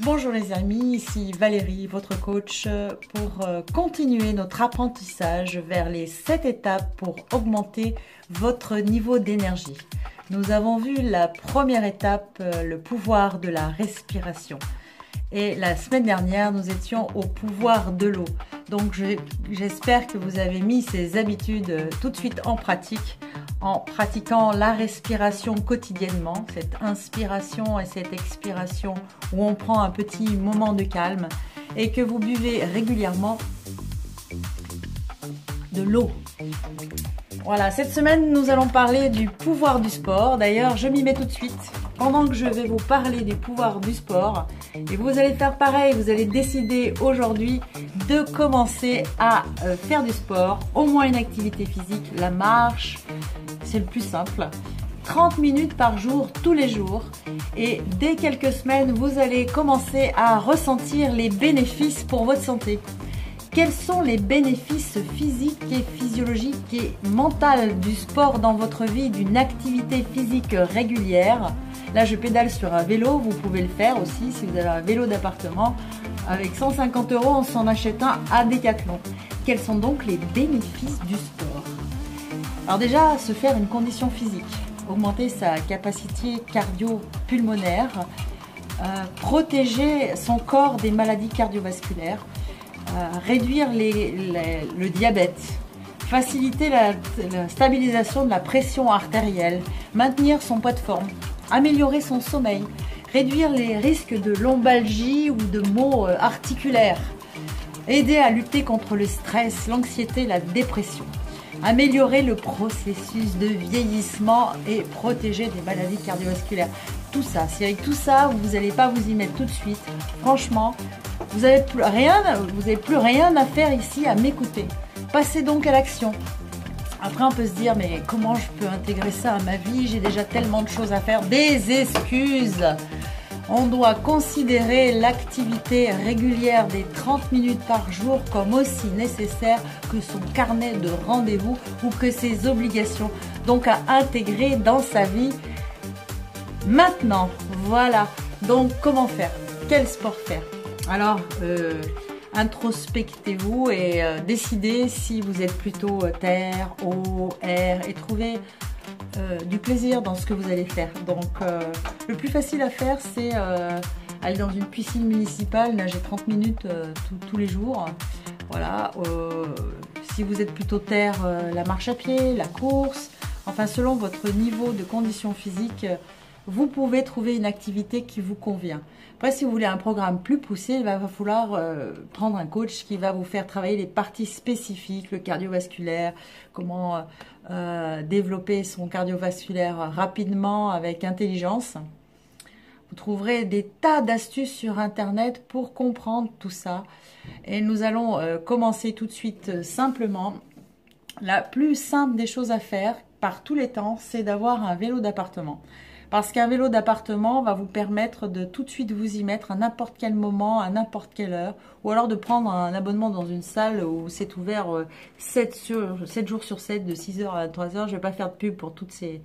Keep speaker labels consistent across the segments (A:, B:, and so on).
A: Bonjour les amis, ici Valérie, votre coach, pour continuer notre apprentissage vers les 7 étapes pour augmenter votre niveau d'énergie. Nous avons vu la première étape, le pouvoir de la respiration. Et la semaine dernière, nous étions au pouvoir de l'eau. Donc j'espère que vous avez mis ces habitudes tout de suite en pratique, en pratiquant la respiration quotidiennement, cette inspiration et cette expiration où on prend un petit moment de calme et que vous buvez régulièrement de l'eau. Voilà, cette semaine, nous allons parler du pouvoir du sport. D'ailleurs, je m'y mets tout de suite. Pendant que je vais vous parler du pouvoir du sport, et vous allez faire pareil, vous allez décider aujourd'hui de commencer à faire du sport, au moins une activité physique, la marche, c'est le plus simple. 30 minutes par jour, tous les jours. Et dès quelques semaines, vous allez commencer à ressentir les bénéfices pour votre santé. Quels sont les bénéfices physiques et physiologiques et mentaux du sport dans votre vie, d'une activité physique régulière? Là, je pédale sur un vélo, vous pouvez le faire aussi si vous avez un vélo d'appartement. Avec 150 €, on s'en achète un à Decathlon. Quels sont donc les bénéfices du sport? Alors déjà, se faire une condition physique, augmenter sa capacité cardio-pulmonaire, protéger son corps des maladies cardiovasculaires, réduire le diabète, faciliter la stabilisation de la pression artérielle, maintenir son poids de forme, améliorer son sommeil, réduire les risques de lombalgie ou de maux articulaires, aider à lutter contre le stress, l'anxiété, la dépression, améliorer le processus de vieillissement et protéger des maladies cardiovasculaires. Tout ça, si avec tout ça, vous n'allez pas vous y mettre tout de suite, franchement, vous n'avez plus rien à faire ici à m'écouter. Passez donc à l'action. Après, on peut se dire, mais comment je peux intégrer ça à ma vie? J'ai déjà tellement de choses à faire. Des excuses! On doit considérer l'activité régulière des 30 minutes par jour comme aussi nécessaire que son carnet de rendez-vous ou que ses obligations. Donc à intégrer dans sa vie maintenant. Voilà. Donc comment faire? Quel sport faire? Alors, introspectez-vous et décidez si vous êtes plutôt terre, eau, air et trouvez du plaisir dans ce que vous allez faire. Donc le plus facile à faire, c'est aller dans une piscine municipale, nager 30 minutes tous les jours. Voilà. Si vous êtes plutôt terre, la marche à pied, la course, enfin selon votre niveau de condition physique, vous pouvez trouver une activité qui vous convient. Après, si vous voulez un programme plus poussé, il va falloir prendre un coach qui va vous faire travailler les parties spécifiques, le cardiovasculaire, comment développer son cardiovasculaire rapidement avec intelligence. Vous trouverez des tas d'astuces sur Internet pour comprendre tout ça. Et nous allons commencer tout de suite simplement. La plus simple des choses à faire par tous les temps, c'est d'avoir un vélo d'appartement. Parce qu'un vélo d'appartement va vous permettre de tout de suite vous y mettre à n'importe quel moment, à n'importe quelle heure. Ou alors de prendre un abonnement dans une salle où c'est ouvert 7 jours sur 7, de 6 h à 3 h. Je ne vais pas faire de pub pour toutes ces...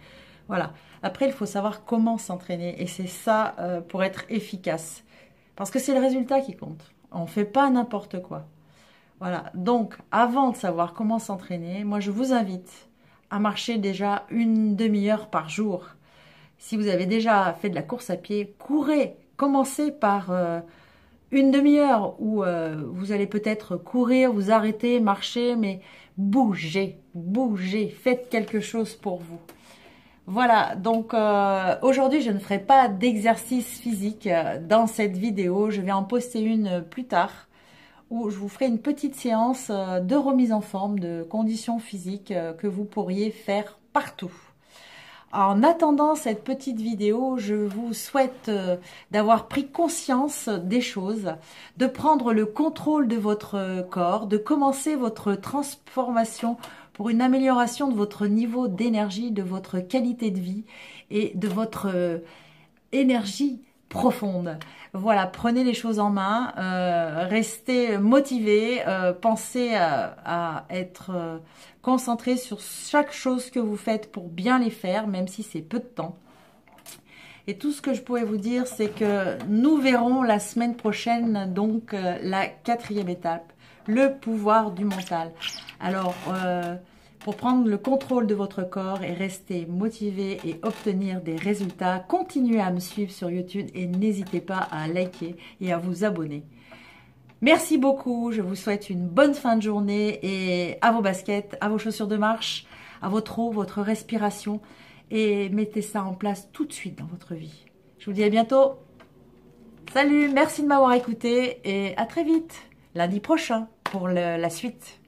A: Voilà. Après, il faut savoir comment s'entraîner. Et c'est ça pour être efficace. Parce que c'est le résultat qui compte. On ne fait pas n'importe quoi. Voilà. Donc, avant de savoir comment s'entraîner, moi, je vous invite à marcher déjà une demi-heure par jour. Si vous avez déjà fait de la course à pied, courez. Commencez par une demi-heure où vous allez peut-être courir, vous arrêter, marcher, mais bougez, bougez, faites quelque chose pour vous. Voilà, donc aujourd'hui, je ne ferai pas d'exercice physique dans cette vidéo. Je vais en poster une plus tard où je vous ferai une petite séance de remise en forme, de conditions physiques que vous pourriez faire partout. En attendant cette petite vidéo, je vous souhaite d'avoir pris conscience des choses, de prendre le contrôle de votre corps, de commencer votre transformation pour une amélioration de votre niveau d'énergie, de votre qualité de vie et de votre énergie profonde. Voilà, prenez les choses en main, restez motivé, pensez à être concentré sur chaque chose que vous faites pour bien les faire, même si c'est peu de temps. Et tout ce que je pourrais vous dire, c'est que nous verrons la semaine prochaine donc la 4e étape, le pouvoir du mental. Alors, pour prendre le contrôle de votre corps et rester motivé et obtenir des résultats, continuez à me suivre sur YouTube et n'hésitez pas à liker et à vous abonner. Merci beaucoup, je vous souhaite une bonne fin de journée et à vos baskets, à vos chaussures de marche, à votre eau, votre respiration et mettez ça en place tout de suite dans votre vie. Je vous dis à bientôt. Salut, merci de m'avoir écouté et à très vite, lundi prochain pour la suite.